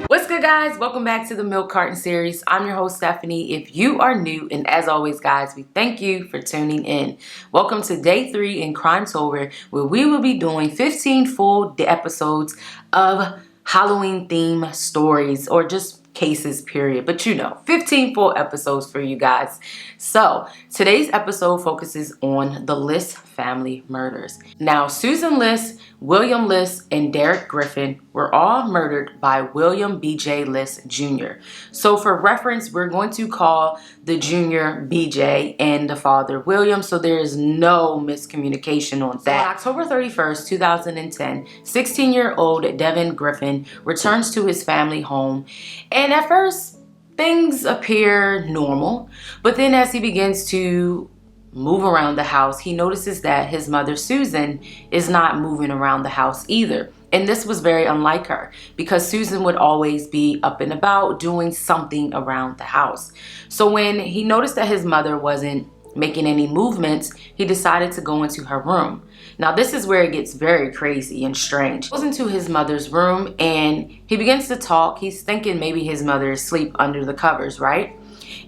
What's good, guys? Welcome back to the Milk Carton Series. I'm your host, Stephanie. If you are new, and as always, guys, we thank you for tuning in. Welcome to day 3 in CRIMETOBER, where we will be doing 15 full episodes of Halloween theme stories, or just cases, period. But 15 full episodes for you guys. So today's episode focuses on the Liske family murders. Now, Susan Liske, William Liske, and Derek Griffin were all murdered by William B.J. Liske Jr. So for reference, we're going to call the junior BJ and the father William, so there is no miscommunication on that. On October 31st, 2010, 16-year-old Devin Griffin returns to his family home, and at first things appear normal, but then as he begins to move around the house, he notices that his mother Susan is not moving around the house either. And this was very unlike her, because Susan would always be up and about doing something around the house. So when he noticed that his mother wasn't making any movements, he decided to go into her room. Now this is where it gets very crazy and strange. He goes into his mother's room and he begins to talk. He's thinking maybe his mother is asleep under the covers, right?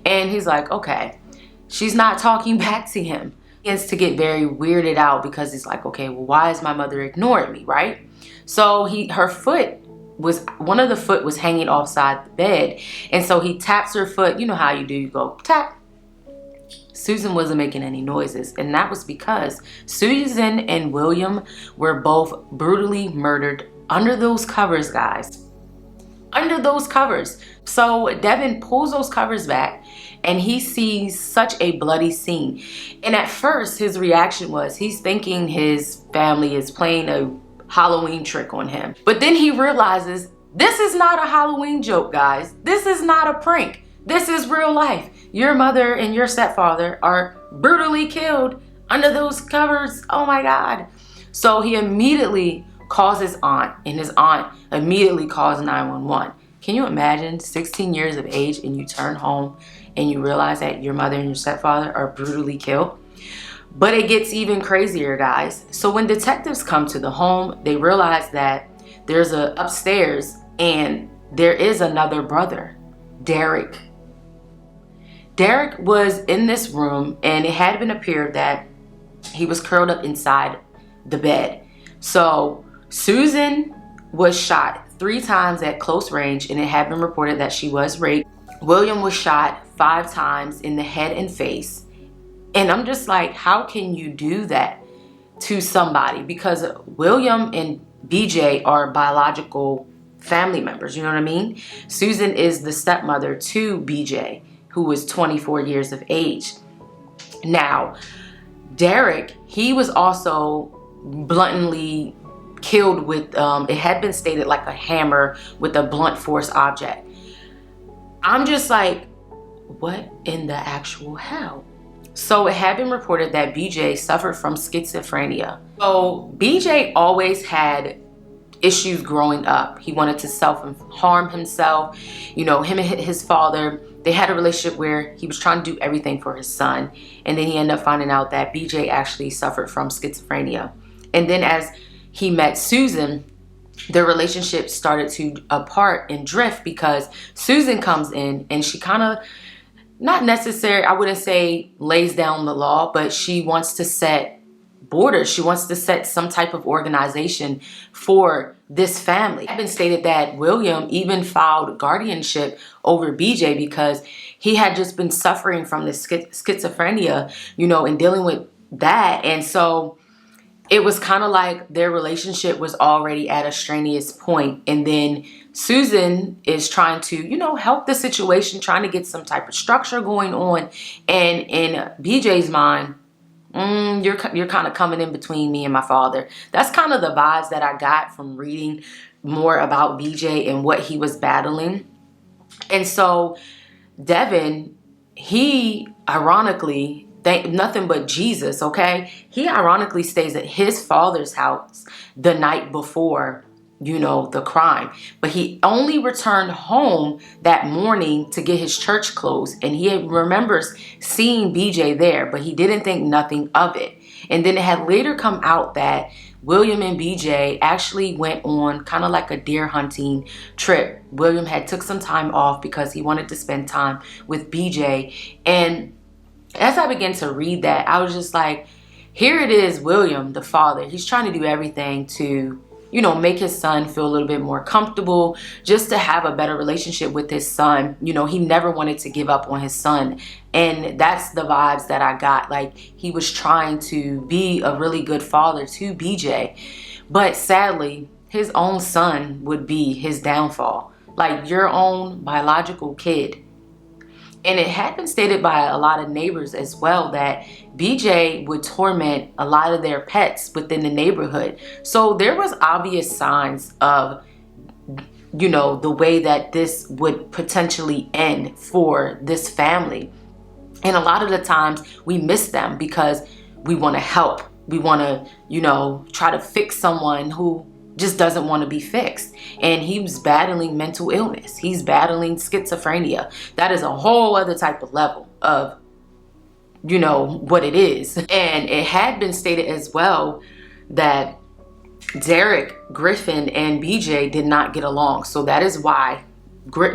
And he's like, okay, she's not talking back to him. He begins to get very weirded out because he's like, okay, well, why is my mother ignoring me, right? So one of the foot was hanging offside the bed. And so he taps her foot. You know how you do, you go tap. Susan wasn't making any noises, and that was because Susan and William were both brutally murdered under those covers, guys. Under those covers. So Devin pulls those covers back and he sees such a bloody scene. And at first his reaction was he's thinking his family is playing a Halloween trick on him. But then he realizes this is not a Halloween joke, guys. This is not a prank. This is real life. Your mother and your stepfather are brutally killed under those covers. Oh my God. So he immediately calls his aunt, and his aunt immediately calls 911. Can you imagine 16 years of age and you turn home and you realize that your mother and your stepfather are brutally killed? But it gets even crazier, guys. So when detectives come to the home, they realize that there's a upstairs and there is another brother, Derek. Derek was in this room, and it had been appeared that he was curled up inside the bed. So Susan was shot 3 times at close range, and it had been reported that she was raped. William was shot 5 times in the head and face. And I'm just like, how can you do that to somebody? Because William and BJ are biological family members, you know what I mean? Susan is the stepmother to BJ, who was 24 years of age. Now, Derek, he was also bluntly killed with, it had been stated, like a hammer with a blunt force object. I'm just like, what in the actual hell? So it had been reported that BJ suffered from schizophrenia. So BJ always had issues growing up. He wanted to self-harm himself. You know, him and his father, they had a relationship where he was trying to do everything for his son. And then he ended up finding out that BJ actually suffered from schizophrenia. And then as he met Susan, their relationship started to apart and drift, because Susan comes in and she kind of, not necessarily, I wouldn't say lays down the law, but she wants to set borders. She wants to set some type of organization for this family. It had been stated that William even filed guardianship over BJ because he had just been suffering from this schizophrenia, you know, and dealing with that. And so it was kind of like their relationship was already at a strenuous point. And then Susan is trying to, you know, help the situation, trying to get some type of structure going on. And in BJ's mind, you're kind of coming in between me and my father. That's kind of the vibes that I got from reading more about BJ and what he was battling. And so Devin, he ironically, nothing but Jesus, okay? He ironically stays at his father's house the night before, you know, the crime. But he only returned home that morning to get his church clothes. And he remembers seeing BJ there, but he didn't think nothing of it. And then it had later come out that William and BJ actually went on kind of like a deer hunting trip. William had took some time off because he wanted to spend time with BJ. And as I began to read that, I was just like, here it is, William, the father. He's trying to do everything to, you know, make his son feel a little bit more comfortable, just to have a better relationship with his son. You know, he never wanted to give up on his son. And that's the vibes that I got. Like, he was trying to be a really good father to BJ. But sadly, his own son would be his downfall. Like, your own biological kid. And it had been stated by a lot of neighbors as well that BJ would torment a lot of their pets within the neighborhood. So there was obvious signs of, you know, the way that this would potentially end for this family. And a lot of the times we miss them because we want to help. We want to, you know, try to fix someone who just doesn't want to be fixed. And he was battling mental illness. He's battling schizophrenia. That is a whole other type of level of, you know, what it is. And it had been stated as well that Derek, Griffin, and BJ did not get along. So that is why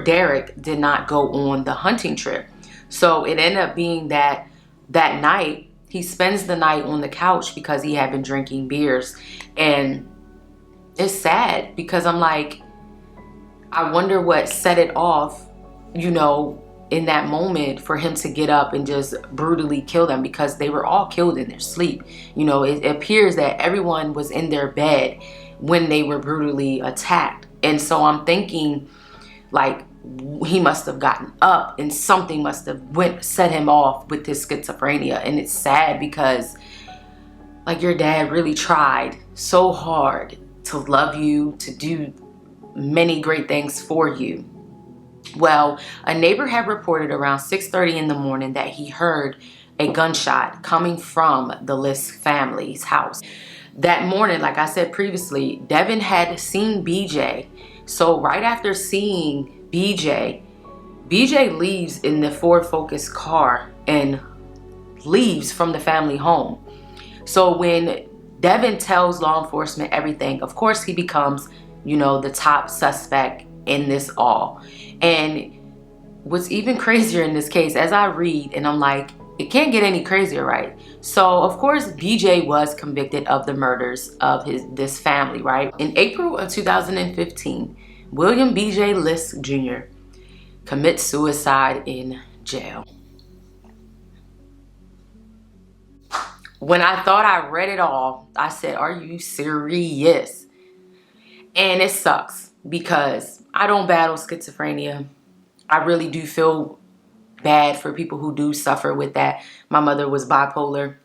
Derek did not go on the hunting trip. So it ended up being that night, he spends the night on the couch because he had been drinking beers. And it's sad because I'm like, I wonder what set it off, you know, in that moment for him to get up and just brutally kill them, because they were all killed in their sleep. You know, it appears that everyone was in their bed when they were brutally attacked. And so I'm thinking, like, he must have gotten up and something must have set him off with his schizophrenia. And it's sad because, like, your dad really tried so hard to love you, to do many great things for you. Well, a neighbor had reported around 6:30 in the morning that he heard a gunshot coming from the Liske family's house. That morning, like I said previously, Devin had seen BJ. So right after seeing BJ leaves in the Ford Focus car and leaves from the family home. So when Devin tells law enforcement everything, of course he becomes, you know, the top suspect in this all. And what's even crazier in this case, as I read, and I'm like, it can't get any crazier, right? So of course BJ was convicted of the murders of this family, right? In April of 2015, William BJ Liske Jr. commits suicide in jail. When I thought I read it all, I said, are you serious? And it sucks because I don't battle schizophrenia. I really do feel bad for people who do suffer with that. My mother was bipolar,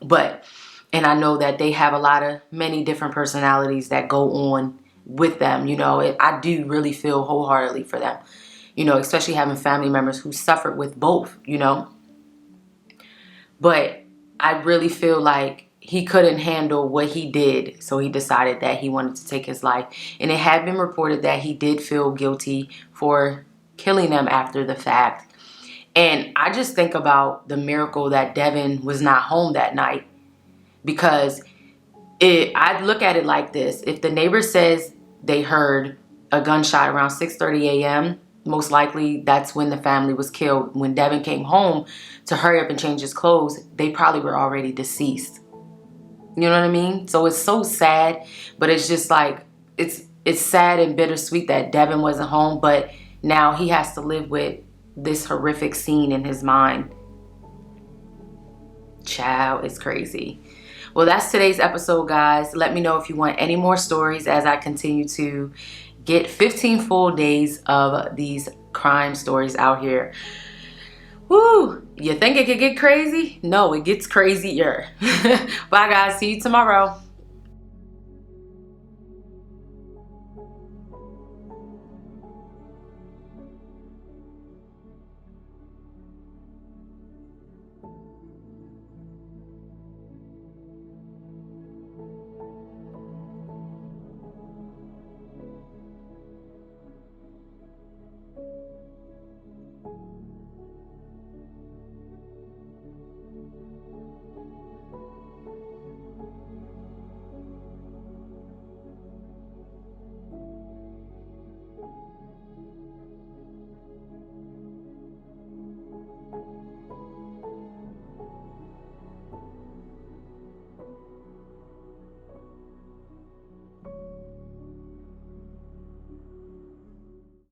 and I know that they have many different personalities that go on with them. You know, I do really feel wholeheartedly for them, you know, especially having family members who suffered with both, you know. But I really feel like he couldn't handle what he did, so he decided that he wanted to take his life. And it had been reported that he did feel guilty for killing them after the fact. And I just think about the miracle that Devin was not home that night, because I look at it like this. If the neighbor says they heard a gunshot around 6:30 a.m., most likely that's when the family was killed. When Devin came home to hurry up and change his clothes, they probably were already deceased. You know what I mean? So it's so sad, but it's just like, it's sad and bittersweet that Devin wasn't home, but now he has to live with this horrific scene in his mind. Child, it's crazy. Well, that's today's episode, guys. Let me know if you want any more stories as I continue to get 15 full days of these crime stories out here. Woo! You think it could get crazy? No, it gets crazier. Bye, guys. See you tomorrow.